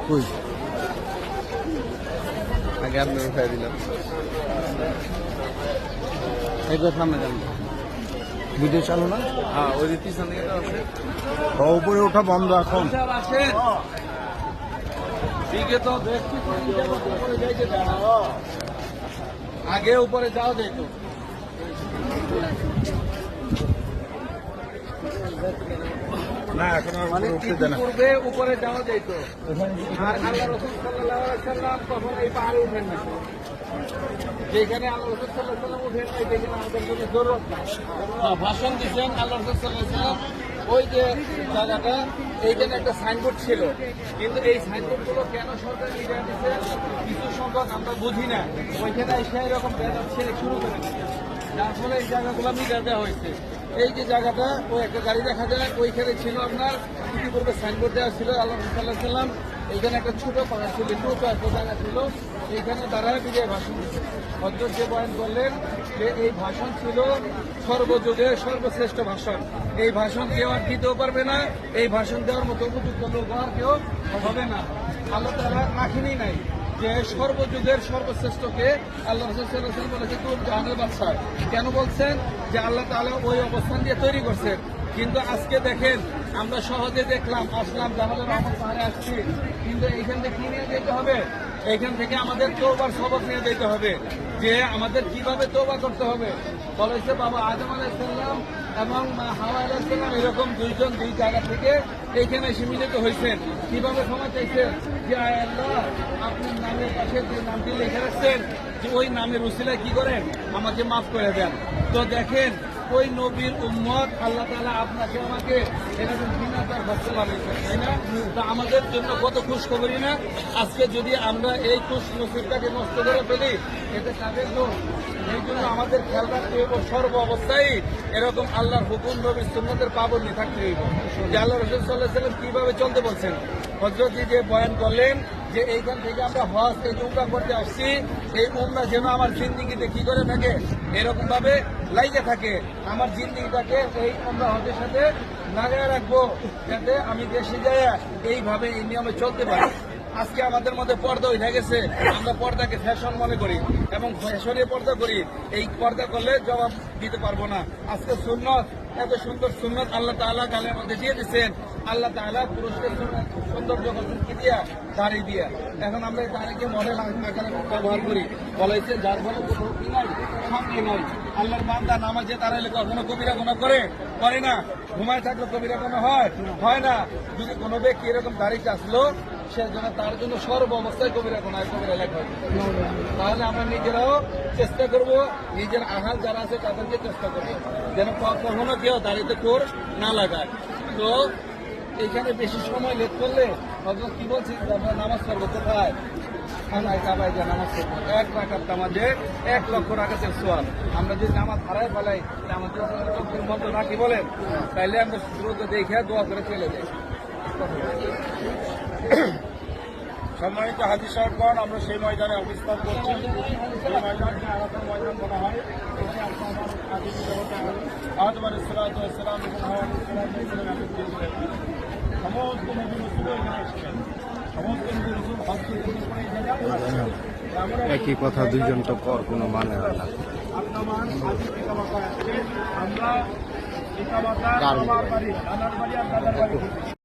কই আগে আপনি উঠাই দিলাম একবার সামনে যান ভিডিও চালু না। হ্যাঁ ওই পিছন দিকে তো আছে উপরে ওঠা বন্ধ এখন। আগে উপরে যাও দেখো না এখন মানে পূর্বে উপরে যাওয়া যাইত আর আল্লাহ রাসূল সাল্লাল্লাহু আলাইহি সাল্লাম তখন এই পাহাড়ে উঠেন না যেখানে আল্লাহ রাসূল সাল্লাল্লাহু আলাইহি সাল্লাম উঠেন নাই সেখানে আমাদের জন্য জরুরত নাই। ভাষণ দিচ্ছেন আল্লাহ রাসূল সাল্লাল্লাহু আলাইহি সাল্লাম ওই যে জায়গাটা এইখানে একটা সাইনবোর্ড ছিল কিন্তু এই সাইনবোর্ড গুলো কেন সরকার নিয়ে দিচ্ছে কিছু সংখ্যক আমরা বুঝি না ওইখানে সেই রকম ছেলে শুরু করে যার ফলে এই জায়গাগুলো মিটা দেওয়া হয়েছে। এই যে জায়গাটা ওই একটা গাড়ি দেখা যায় ওইখানে ছিল আপনার ইতিপূর্বে সাইনবোর্ড দেওয়া ছিল আল্লাহ সাল্লাহ সাল্লাম এইখানে একটা ছোট পাহাড় ছিল ছোট একটা জায়গা ছিল এইখানে দাঁড়ায় বিজয় ভাষণ দিচ্ছে হযরত যে বয়ান করলেন যে এই ভাষণ ছিল সর্বযুগের সর্বশ্রেষ্ঠ ভাষণ। এই ভাষণ কেউ আর দিতেও পারবে না, এই ভাষণ দেওয়ার মতো উপযুক্ত লোক আর কেউ হবে না। আল্লাহ তাআলা রাখেনি নাই যে সর্বযুগের সর্বশ্রেষ্ঠকে আল্লাহ রাসূল সাল্লাল্লাহু আলাইহি ওয়াসাল্লাম বলেছে তুর জাহানের বাদশা। কেন বলছেন যে আল্লাহ তাআলা ওই অবস্থান দিয়ে তৈরি করছেন। কিন্তু আজকে দেখেন আমরা সহজে দেখলাম আসলাম জামালের রহমান পাহাড়ে আসছি কিন্তু এইখান থেকে কি নিয়ে যেতে হবে এইখান থেকে আমাদের তওবার সবক নিয়ে যেতে হবে যে আমাদের কিভাবে তওবা করতে হবে। বলেছে বাবা আদম আলাইহিস সালাম এবং মা হাওয়া আলাইহিস সালাম এরকম দুইজন দুই জায়গা থেকে এইখানে এসে মিলিত হয়েছেন কিভাবে ক্ষমা চাইছেন যে আয় আল্লাহ আপনার নামের পাশে যে নামটি লিখে রাখছেন যে ওই নামের উসিলায় কি করেন আমাকে মাফ করে দেন। তো দেখেন ওই নবীর উম্মত আল্লাহ তাআলা আপনাকে আমাকে এরকম বিনা তার ভক্ত বানিয়েছেন তাই না। তা আমাদের জন্য কত খুশখবরি না আজকে যদি আমরা এই খুশ নসিবটাকে নষ্ট করে ফেলি এতে কাদের দোষ। এই জন্য আমাদের খেয়াল রাখতে হইব সর্ব অবস্থায় এরকম আল্লাহর হুকুম নবীর সুন্নতের পাবন্দি থাকতে হইব যে আল্লাহ রাসূল সাল্লাল্লাহু আলাইহি ওয়াসাল্লাম কিভাবে চলতে বলছেন। হযরত যে বয়ান করলেন যে এইখান থেকে আমরা হজ এই উমরা করতে আসছি এই উমরা যেন আমার জিন্দিগিতে কি করে থাকে এরকম ভাবে লাইগে থাকে আমার জিন্দিগিটাকে এই উমরা হজের সাথে লাগায় রাখবো যাতে আমি দেশে যাই এইভাবে এই নিয়মে চলতে পারি। আজকে আমাদের মধ্যে পর্দা উঠে গেছে আমরা পর্দাকে ফ্যাশন মনে করি এবং ফ্যাশনে পর্দা করি এই পর্দা করলে জবাব দিতে পারবো না। আজকে সুন্নত এত সুন্দর সুন্নত আল্লাহ তাআলা গালের মধ্যে দিয়ে দিচ্ছেন আল্লাহ তাআলা পুরুষদের সৌন্দর্য করছেন কি দিয়া দাড়ি দিয়া। এখন আমরা এই দাড়িকে মডেল আকারে ব্যবহার করি বলাইছে যার ফলে কোনো কি নাই শান্তি নাই। আল্লাহর বান্দা নামাজে দাঁড়াইলে কখনো কবিরা গুনাহ করে না ঘুমায় থাকলে কবিরা গুনাহ হয় না। যদি কোনো ব্যক্তি এরকম দাড়ি চাষলো সে জন্য তার জন্য সর্ব অবস্থায় কবিরা গুনাহ কবিরা লেখা হবে। তাহলে আমরা নিজেরাও চেষ্টা করব নিজের আহাল যারা আছে তাদেরকে চেষ্টা করবো যেন কখনো কেউ দাড়িতে কোর না লাগায়। তো এখানে বেশি সময় লেট করলে হযরত কি বলছি আমরা নামাজ পড়বো কোথায় খানায় কাবায় যা নামাজ পড়বো 1 রাকাত নামাজে 1 লক্ষ রাকাতের সওয়াব। আমরা যদি নামাজ হারায় ফেলাই আমাদের চোখের মধ্যে রাখি বলেন তাইলে আমরা দ্রুত দেখে দোয়া করে চলে যাই। সম্মানিত হাজী সাহেবগণ আমরা সেই ময়দানে অবস্থান করছি সেই ময়দানকে আলাদা ময়দান বলা হয়। আদম আলাইহিস সালাম এবং হাওয়া আলাইহিস সালাম সমস্ত নবী রাসূল এখানে এসেছেন সমস্ত নবী রাসূল হজ করে একই কথা দুইজন তো পর কোনো মানে হয় না। আমরা পিতা মাতা আমার বাড়ি নানার বাড়ি আর দাদার বাড়ি